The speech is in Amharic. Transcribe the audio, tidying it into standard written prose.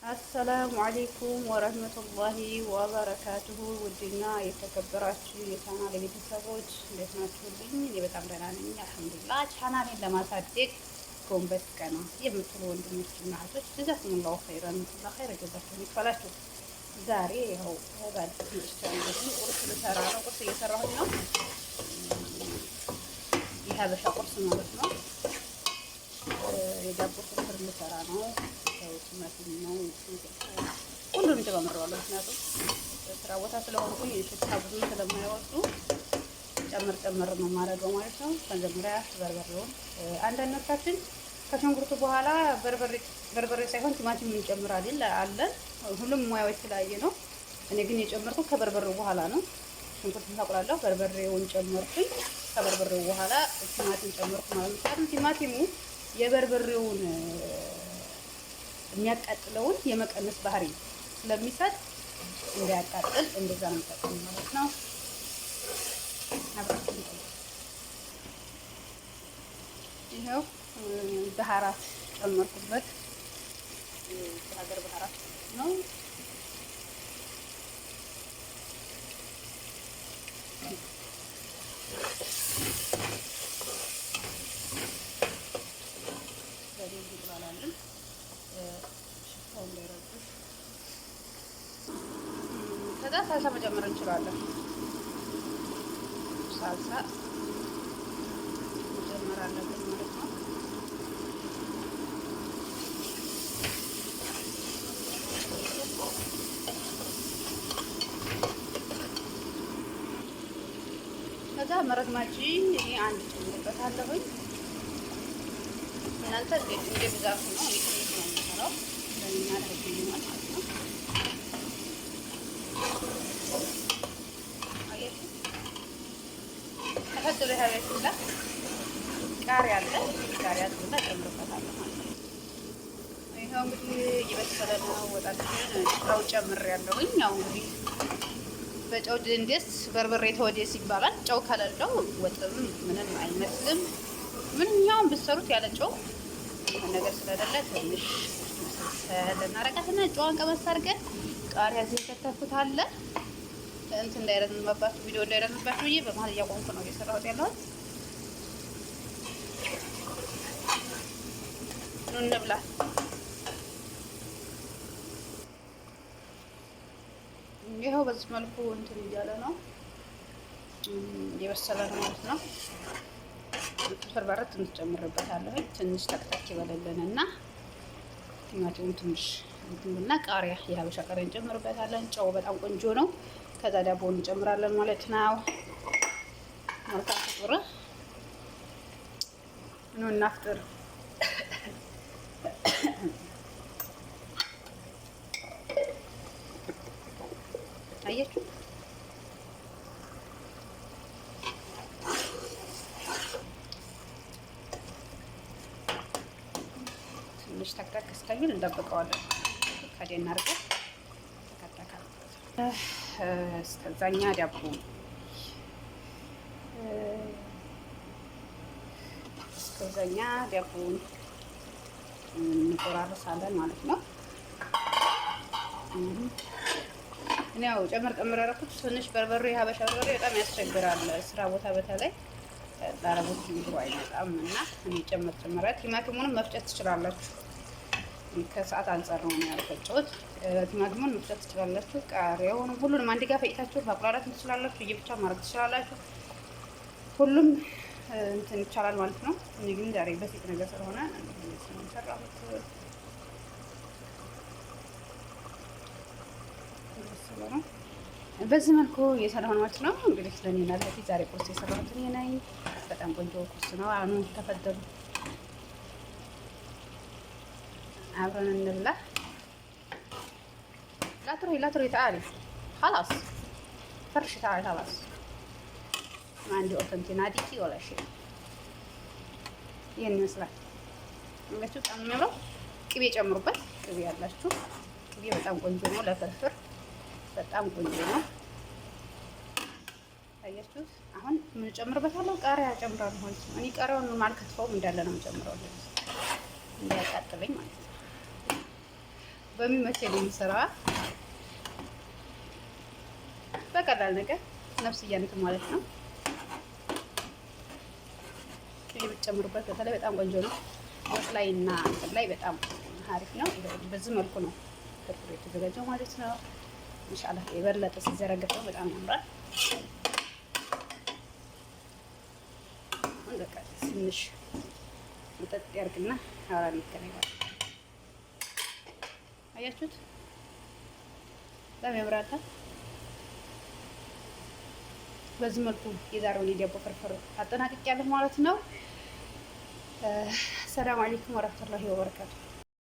አሰላሙ አሌይኩም ወረህመቱላሂ ወበረካቱሁ። ውድና የተከበራችሁ የቻናሌ ቤተሰቦች እንዴት ናችሁልኝ? እኔ በጣም ደህና ነኝ አልሐምዱሊላህ። ቻናሌን ለማሳደግ ጎንበስ ቀና የምትሉ ወንድሞችና እህቶች ጀዛኩሙላሁ ኸይረን ኸይረ ጀዛችሁን ይክፈላችሁ። ዛሬ ያው በአዲስ መጥቻለሁ። ቁርስ ልሰራ ነው። ቁርስ እየሰራሁኝ ነው። የሀበሻ ቁርስ ማለት ነው። የዳቦ ፍርፍር ልሰራ ነው። ቲማቲም ነው ሁሉንም ጨምረዋለሁ። ምክንያቱም ስራ ቦታ ስለሆንኩኝ ሽታ ብዙ ስለማይወጡ ጨምር ነው የማደርገው ማለት ነው። መጀመሪያ በርበሬውን አንዳንዶቻችን ከሽንኩርቱ በኋላ በርበሬ ሳይሆን ቲማቲም እንጨምራለን አለን። ሁሉም ሙያው የተለያየ ነው። እኔ ግን የጨመርኩት ከበርበሬው በኋላ ነው። ሽንኩርቱን ታቁላለሁ፣ በርበሬውን ጨመርኩኝ። ከበርበሬው በኋላ ቲማቲም ጨመርኩ ማለት ነው። ቲማቲሙ የበርበሬውን የሚያቃጥለውን የመቀነስ ባህሪ ስለሚሰጥ እንዳያቃጥል እንደዛ ነው የምጠቀመው ማለት ነው። አብራችሁ ይኸው ባህራት ጨመርኩበት። ሀገር ባህራት ነው። በደንብ ይቁላላልን ሽታው እንዳይረብሽ። ከዛ ሳልሳ መጨመር እንችላለን። ሳልሳ መጨመር አለብን ማለት ነው። ከዛ መረቅ ማጂ እኔ አንድ ጨምርበታለሁኝ። እናንተ እንደ ብዛቱ ነው። እኔ ትንሽ ነው የምሰራው ለእኛ ለህዝብ ማለት ነው። አያችሁ ተፈጥሮ ያለችላ ቃሪያ አለ። ቃሪያ ትላ ጨምርበታለሁ ማለት ነው። ይሄው እንግዲህ እየበሰለ ነው። ወጣችን ጨው ጨምሬያለሁኝ። ያው እንግዲህ በጨው ድንደስ በርበሬ ተወደስ ይባላል። ጨው ከሌለው ወጥም ምንም አይመስልም። ምንኛውም ብትሰሩት ያለ ጨው ነገር ስለሌለ ትንሽ ለናረጋትና ጨዋን ቀመስ አድርገን ቃሪያ እዚህ ከተፍታለ እንትን እንዳይረዝምባችሁ ቪዲዮ እንዳይረዝምባችሁ ብዬ በመሀል እያቆምኩ ነው እየሰራሁት ያለሁት። ኑ እንብላ። ይኸው በዚህ መልኩ እንትን እያለ ነው እየበሰለ ነው ማለት ነው። ፍርፍር እንጨምርበታለሁ። ትንሽ ተክተክ ይበለልንና ቲማቲሙ ትንሽ እንትና ቃሪያ የሀበሻ ቃሪያ እንጨምርበታለን። ጨው በጣም ቆንጆ ነው። ከዛ ዳቦውን እንጨምራለን ማለት ነው። መልካም ፍጡር ኑ እናፍጥር። አያችሁ ትንሽ ተክተክ እስከሚል እንጠብቀዋለን። ከደን አድርገን ተከተካል። እስከዛኛ ዳቦ ዳቦውን እንቆራርሳለን ማለት ነው። እኔ ያው ጨመር ያደረኩት ትንሽ በርበሬ ሀበሻ በርበሬ በጣም ያስቸግራል። ስራ ቦታ በተለይ ለአረቦች ምግብ አይመጣም እና እኔ ጨመር ቲማቲሙንም መፍጨት ትችላላችሁ። ከሰዓት አንጻር ነው ያልፈጨሁት። ቲማቲሙን መፍጨት ትችላላችሁ። ቃሪያውን ሁሉንም አንድ ጋር ፈጭታችሁ ማቁላላት ትችላላችሁ። እየብቻ ማድረግ ትችላላችሁ። ሁሉም እንትን ይቻላል ማለት ነው። እኔ ግን ዛሬ በፊት ነገር ስለሆነ ሰራሁት። በዚህ መልኩ እየሰራሁ ማለት ነው። እንግዲህ ለኔና ለፊ ዛሬ ቁርስ የሰራሁት እኔ ነኝ። በጣም ቆንጆ ቁርስ ነው። አሁን ተፈደሉ አብረን እንብላ። لا تروي تعالي خلاص فرشي تعالي خلاص ما عندي قطة انت ناديكي ولا شيء. ይሄን ይመስላል። እንግዲህ ጨምሮ ቅቤ ጨምሩበት። ቅቤ ያላችሁ ቅቤ በጣም ቆንጆ ነው ለፍርፍር በጣም ቆንጆ ነው። ታያችሁት። አሁን ምን ጨምርበታለሁ? ቃሪያ ጨምራለሁ ማለት ነው። እኔ ቃሪያውን ማልከትፈውም እንዳለ ነው የምጨምረው እንዳያቃጥለኝ ማለት ነው። በሚመቸኝ ነው የምሰራው። በቀላል ነገር ነፍስ እያንት ማለት ነው። ቅቤ ብትጨምሩበት በተለይ በጣም ቆንጆ ነው። ወጥ ላይ እና እንትን ላይ በጣም አሪፍ ነው። በዚህ መልኩ ነው ፍርፍሩ የተዘጋጀው ማለት ነው። ኢንሻአላህ የበለጠ ሲዘረገፈው በጣም ያምራል። በቃ ትንሽ መጠጥ ያርግና አራ ይከናያል። አያችሁት? በጣም ያምራል። በዚህ መልኩ የዛሬውን የዳቦ ፍርፍር አጠናቅቄያለሁ ማለት ነው። ሰላም አለይኩም ወራህመቱላሂ ወበረካቱ።